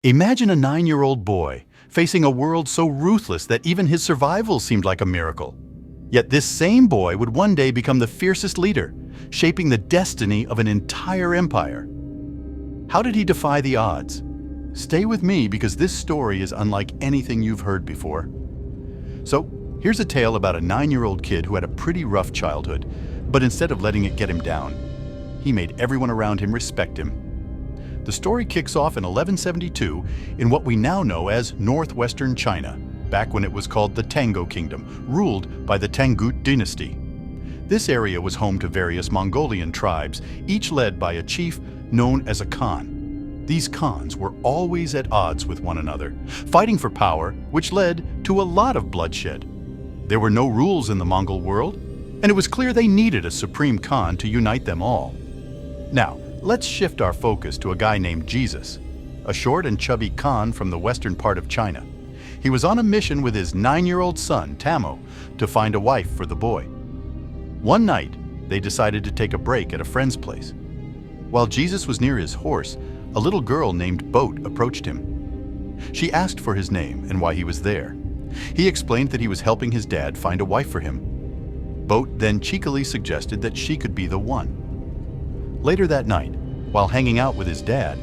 Imagine a 9-year-old boy facing a world so ruthless that even his survival seemed like a miracle. Yet this same boy would one day become the fiercest leader, shaping the destiny of an entire empire. How did he defy the odds? Stay with me because this story is unlike anything you've heard before. So, here's a tale about a 9-year-old kid who had a pretty rough childhood, but instead of letting it get him down, he made everyone around him respect him. The story kicks off in 1172 in what we now know as northwestern China, back when it was called the Tango Kingdom, ruled by the Tangut dynasty. This area was home to various Mongolian tribes, each led by a chief known as a Khan. These Khans were always at odds with one another, fighting for power, which led to a lot of bloodshed. There were no rules in the Mongol world, and it was clear they needed a supreme Khan to unite them all. Now, let's shift our focus to a guy named Jesus, a short and chubby Khan from the western part of China. He was on a mission with his 9-year-old son, Tammo, to find a wife for the boy. One night, they decided to take a break at a friend's place. While Jesus was near his horse, a little girl named Boat approached him. She asked for his name and why he was there. He explained that he was helping his dad find a wife for him. Boat then cheekily suggested that she could be the one. Later that night, while hanging out with his dad,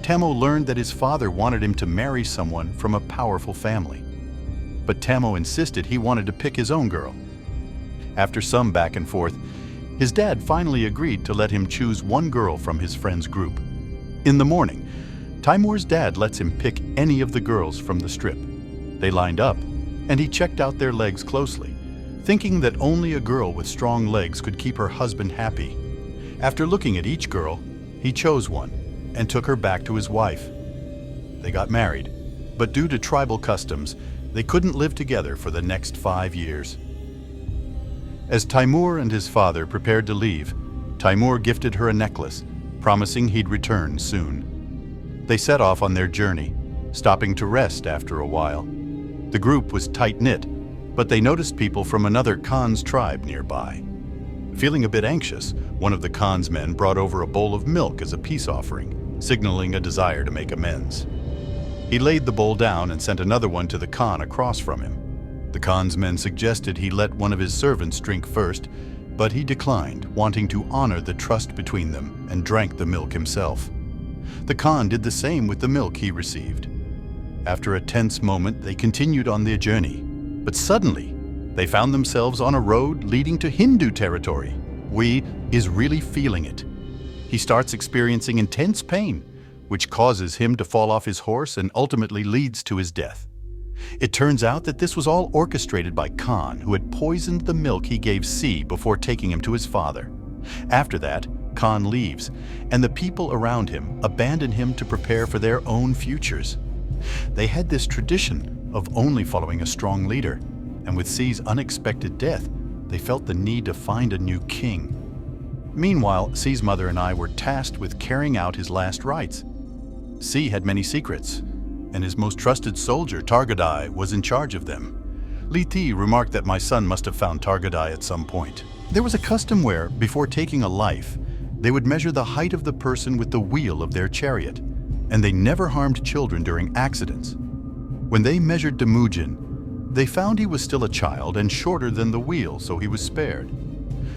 Tammo learned that his father wanted him to marry someone from a powerful family. But Tammo insisted he wanted to pick his own girl. After some back and forth, his dad finally agreed to let him choose one girl from his friend's group. In the morning, Timur's dad lets him pick any of the girls from the strip. They lined up, and he checked out their legs closely, thinking that only a girl with strong legs could keep her husband happy. After looking at each girl, he chose one and took her back to his wife. They got married, but due to tribal customs, they couldn't live together for the next 5 years. As Timur and his father prepared to leave, Timur gifted her a necklace, promising he'd return soon. They set off on their journey, stopping to rest after a while. The group was tight-knit, but they noticed people from another Khan's tribe nearby. Feeling a bit anxious, one of the Khan's men brought over a bowl of milk as a peace offering, signaling a desire to make amends. He laid the bowl down and sent another one to the Khan across from him. The Khan's men suggested he let one of his servants drink first, but he declined, wanting to honor the trust between them, and drank the milk himself. The Khan did the same with the milk he received. After a tense moment, they continued on their journey, but suddenly, they found themselves on a road leading to Hindu territory. Wei is really feeling it. He starts experiencing intense pain, which causes him to fall off his horse and ultimately leads to his death. It turns out that this was all orchestrated by Khan, who had poisoned the milk he gave Si before taking him to his father. After that, Khan leaves, and the people around him abandon him to prepare for their own futures. They had this tradition of only following a strong leader, and with Si's unexpected death, they felt the need to find a new king. Meanwhile, Si's mother and I were tasked with carrying out his last rites. Si had many secrets, and his most trusted soldier, Targadai, was in charge of them. Li Ti remarked that my son must have found Targadai at some point. There was a custom where, before taking a life, they would measure the height of the person with the wheel of their chariot, and they never harmed children during accidents. When they measured Temujin, they found he was still a child and shorter than the wheel, so he was spared.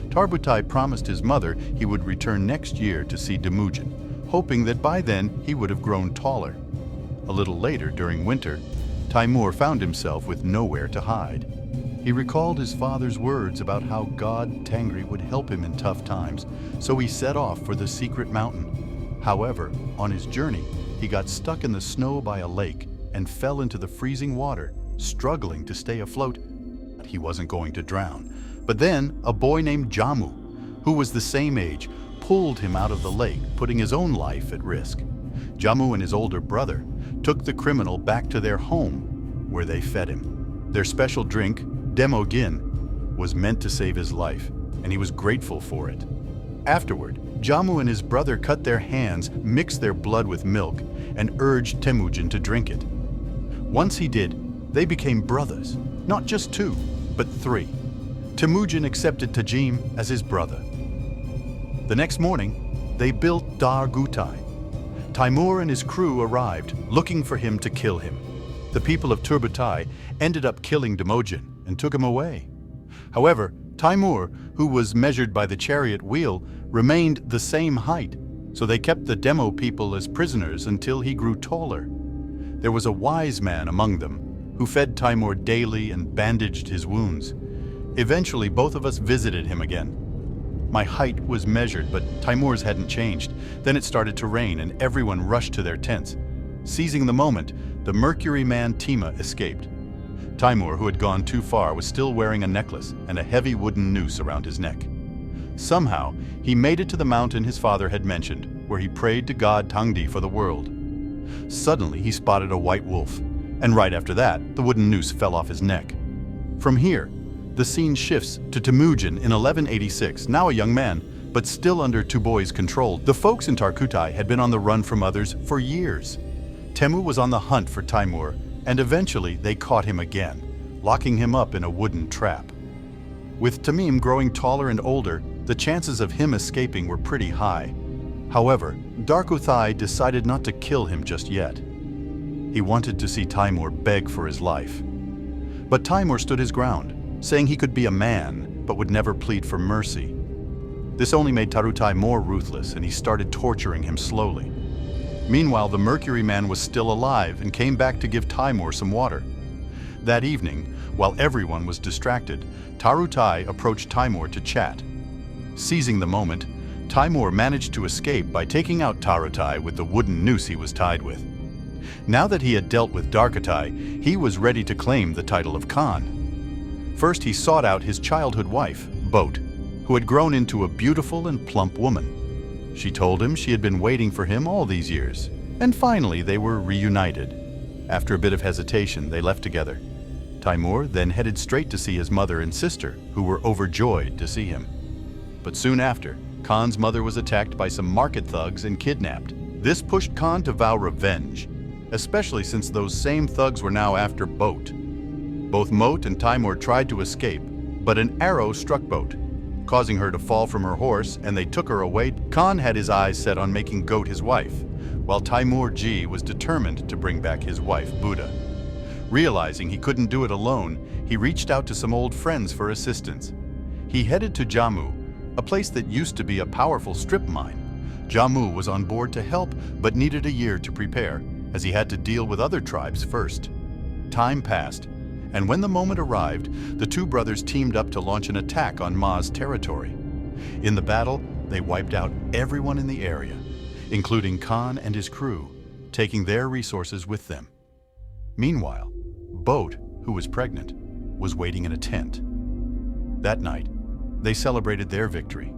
Tarbutai promised his mother he would return next year to see Temujin, hoping that by then he would have grown taller. A little later, during winter, Timur found himself with nowhere to hide. He recalled his father's words about how God Tangri would help him in tough times, so he set off for the secret mountain. However, on his journey, he got stuck in the snow by a lake and fell into the freezing water, struggling to stay afloat. He wasn't going to drown. But then, a boy named Jamu, who was the same age, pulled him out of the lake, putting his own life at risk. Jamu and his older brother took the criminal back to their home, where they fed him. Their special drink, Demogin, was meant to save his life, and he was grateful for it. Afterward, Jamu and his brother cut their hands, mixed their blood with milk, and urged Temujin to drink it. Once he did, they became brothers, not just 2, but 3. Temujin accepted Tajim as his brother. The next morning, they built Dar Gutai. Timur and his crew arrived, looking for him to kill him. The people of Turbutai ended up killing Temujin and took him away. However, Timur, who was measured by the chariot wheel, remained the same height, so they kept the demo people as prisoners until he grew taller. There was a wise man among them who fed Timur daily and bandaged his wounds. Eventually, both of us visited him again. My height was measured, but Timur's hadn't changed. Then it started to rain and everyone rushed to their tents. Seizing the moment, the Mercury man Tima escaped. Timur, who had gone too far, was still wearing a necklace and a heavy wooden noose around his neck. Somehow, he made it to the mountain his father had mentioned, where he prayed to god Tangdi for the world. Suddenly, he spotted a white wolf, and right after that, the wooden noose fell off his neck. From here, the scene shifts to Temujin in 1186, now a young man, but still under Tuboy's control. The folks in Tarkutai had been on the run from others for years. Temu was on the hunt for Timur, and eventually they caught him again, locking him up in a wooden trap. With Tamim growing taller and older, the chances of him escaping were pretty high. However, Darkuthai decided not to kill him just yet. He wanted to see Timur beg for his life. But Timur stood his ground, saying he could be a man, but would never plead for mercy. This only made Tarutai more ruthless, and he started torturing him slowly. Meanwhile, the Mercury man was still alive and came back to give Timur some water. That evening, while everyone was distracted, Tarutai approached Timur to chat. Seizing the moment, Timur managed to escape by taking out Tarutai with the wooden noose he was tied with. Now that he had dealt with Darkutai, he was ready to claim the title of Khan. First, he sought out his childhood wife, Boat, who had grown into a beautiful and plump woman. She told him she had been waiting for him all these years, and finally they were reunited. After a bit of hesitation, they left together. Timur then headed straight to see his mother and sister, who were overjoyed to see him. But soon after, Khan's mother was attacked by some market thugs and kidnapped. This pushed Khan to vow revenge, especially since those same thugs were now after Boat. Both Moat and Timur tried to escape, but an arrow struck Boat, causing her to fall from her horse, and they took her away. Khan had his eyes set on making Goat his wife, while Timur G was determined to bring back his wife, Buddha. Realizing he couldn't do it alone, he reached out to some old friends for assistance. He headed to Jammu, a place that used to be a powerful strip mine. Jammu was on board to help, but needed a year to prepare, as he had to deal with other tribes first. Time passed, and when the moment arrived, the two brothers teamed up to launch an attack on Ma's territory. In the battle, they wiped out everyone in the area, including Khan and his crew, taking their resources with them. Meanwhile, Boat, who was pregnant, was waiting in a tent. That night, they celebrated their victory,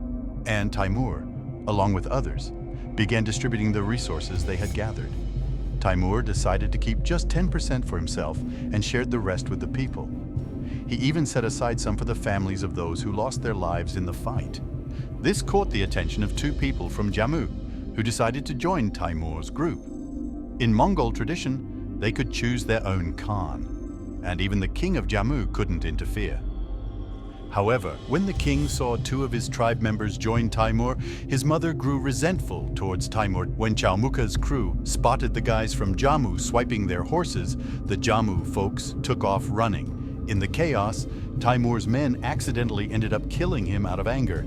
and Timur, along with others, began distributing the resources they had gathered. Timur decided to keep just 10% for himself and shared the rest with the people. He even set aside some for the families of those who lost their lives in the fight. This caught the attention of two people from Jammu, who decided to join Timur's group. In Mongol tradition, they could choose their own Khan, and even the king of Jammu couldn't interfere. However, when the king saw two of his tribe members join Timur, his mother grew resentful towards Timur. When Chaumuka's crew spotted the guys from Jammu swiping their horses, the Jammu folks took off running. In the chaos, Timur's men accidentally ended up killing him out of anger.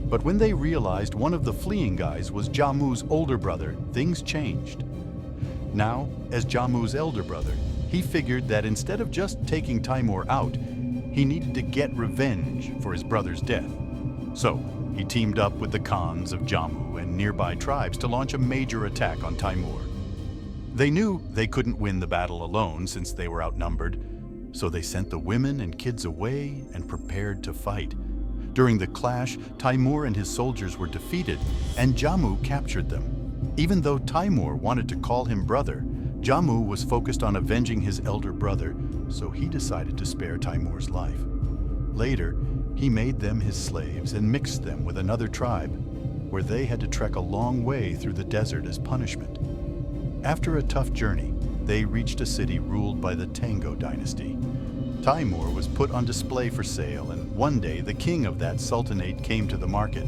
But when they realized one of the fleeing guys was Jammu's older brother, things changed. Now, as Jammu's elder brother, he figured that instead of just taking Timur out, he needed to get revenge for his brother's death. So, he teamed up with the Khans of Jammu and nearby tribes to launch a major attack on Timur. They knew they couldn't win the battle alone since they were outnumbered, so they sent the women and kids away and prepared to fight. During the clash, Timur and his soldiers were defeated, and Jammu captured them. Even though Timur wanted to call him brother, Jammu was focused on avenging his elder brother, so he decided to spare Timur's life. Later, he made them his slaves and mixed them with another tribe, where they had to trek a long way through the desert as punishment. After a tough journey, they reached a city ruled by the Tango dynasty. Timur was put on display for sale, and one day the king of that sultanate came to the market.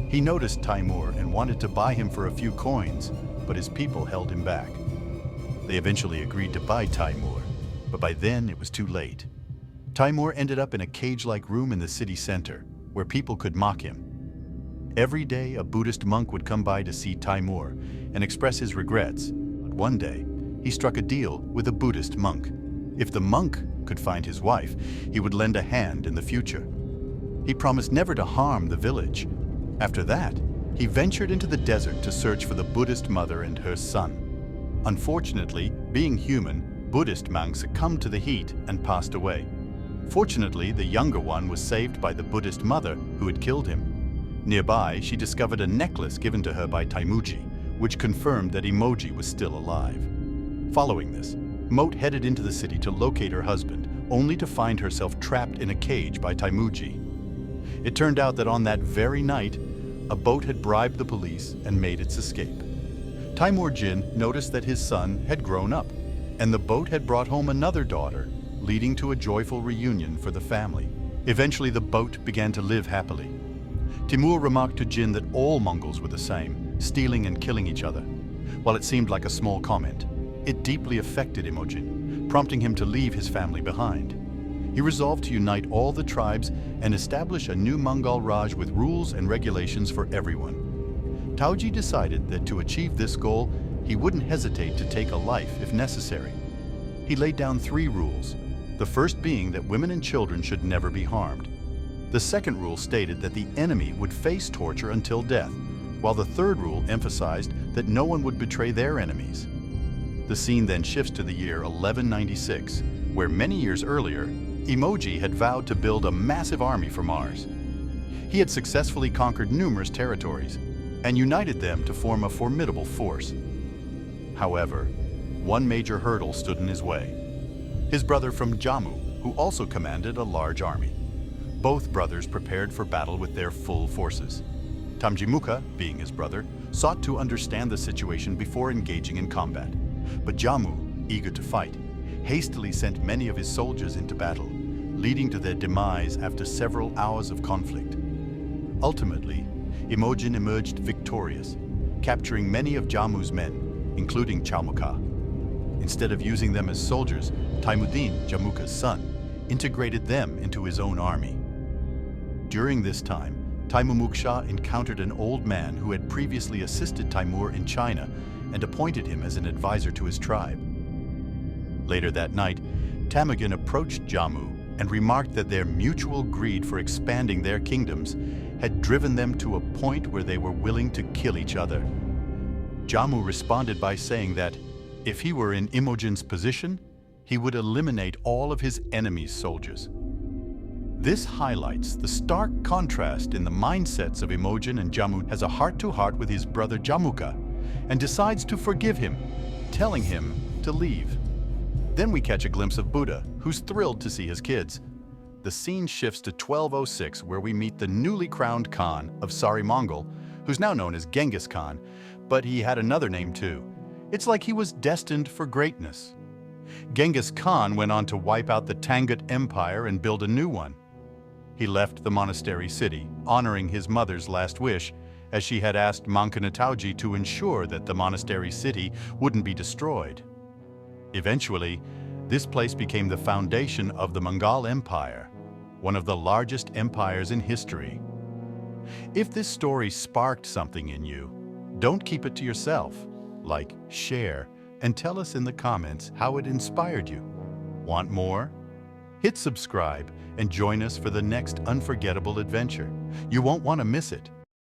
He noticed Timur and wanted to buy him for a few coins, but his people held him back. They eventually agreed to buy Timur, but by then it was too late. Timur ended up in a cage-like room in the city center, where people could mock him. Every day, a Buddhist monk would come by to see Timur and express his regrets. But one day, he struck a deal with a Buddhist monk. If the monk could find his wife, he would lend a hand in the future. He promised never to harm the village. After that, he ventured into the desert to search for the Buddhist mother and her son. Unfortunately, being human, Buddhist monk succumbed to the heat and passed away. Fortunately, the younger one was saved by the Buddhist mother who had killed him. Nearby, she discovered a necklace given to her by Taimuji, which confirmed that Emoji was still alive. Following this, Moat headed into the city to locate her husband, only to find herself trapped in a cage by Taimuji. It turned out that on that very night, a boat had bribed the police and made its escape. Timur Jin noticed that his son had grown up, and the boat had brought home another daughter, leading to a joyful reunion for the family. Eventually, the boat began to live happily. Timur remarked to Jin that all Mongols were the same, stealing and killing each other. While it seemed like a small comment, it deeply affected Imogen, prompting him to leave his family behind. He resolved to unite all the tribes and establish a new Mongol Raj with rules and regulations for everyone. Tauji decided that to achieve this goal, he wouldn't hesitate to take a life if necessary. He laid down 3 rules, the first being that women and children should never be harmed. The second rule stated that the enemy would face torture until death, while the third rule emphasized that no one would betray their enemies. The scene then shifts to the year 1196, where many years earlier, Emoji had vowed to build a massive army for Mars. He had successfully conquered numerous territories and united them to form a formidable force. However, one major hurdle stood in his way. His brother from Jammu, who also commanded a large army. Both brothers prepared for battle with their full forces. Tamjimuka, being his brother, sought to understand the situation before engaging in combat. But Jammu, eager to fight, hastily sent many of his soldiers into battle, leading to their demise after several hours of conflict. Ultimately, Imogen emerged victorious, capturing many of Jammu's men, including Chalmuka. Instead of using them as soldiers, Taimuddin, Jammuka's son, integrated them into his own army. During this time, Taimumuksha encountered an old man who had previously assisted Timur in China and appointed him as an advisor to his tribe. Later that night, Temujin approached Jammu and remarked that their mutual greed for expanding their kingdoms had driven them to a point where they were willing to kill each other. Jammu responded by saying that if he were in Imogen's position, he would eliminate all of his enemy's soldiers. This highlights the stark contrast in the mindsets of Imogen, and Jammu has a heart-to-heart with his brother Jammuka and decides to forgive him, telling him to leave. Then we catch a glimpse of Buddha, who's thrilled to see his kids. The scene shifts to 1206, where we meet the newly crowned Khan of Sari Mongol, who's now known as Genghis Khan, but he had another name too. It's like he was destined for greatness. Genghis Khan went on to wipe out the Tangut Empire and build a new one. He left the monastery city, honoring his mother's last wish, as she had asked Mankanatauji to ensure that the monastery city wouldn't be destroyed. Eventually, this place became the foundation of the Mongol Empire, one of the largest empires in history. If this story sparked something in you, don't keep it to yourself. Like, share, and tell us in the comments how it inspired you. Want more? Hit subscribe and join us for the next unforgettable adventure. You won't want to miss it.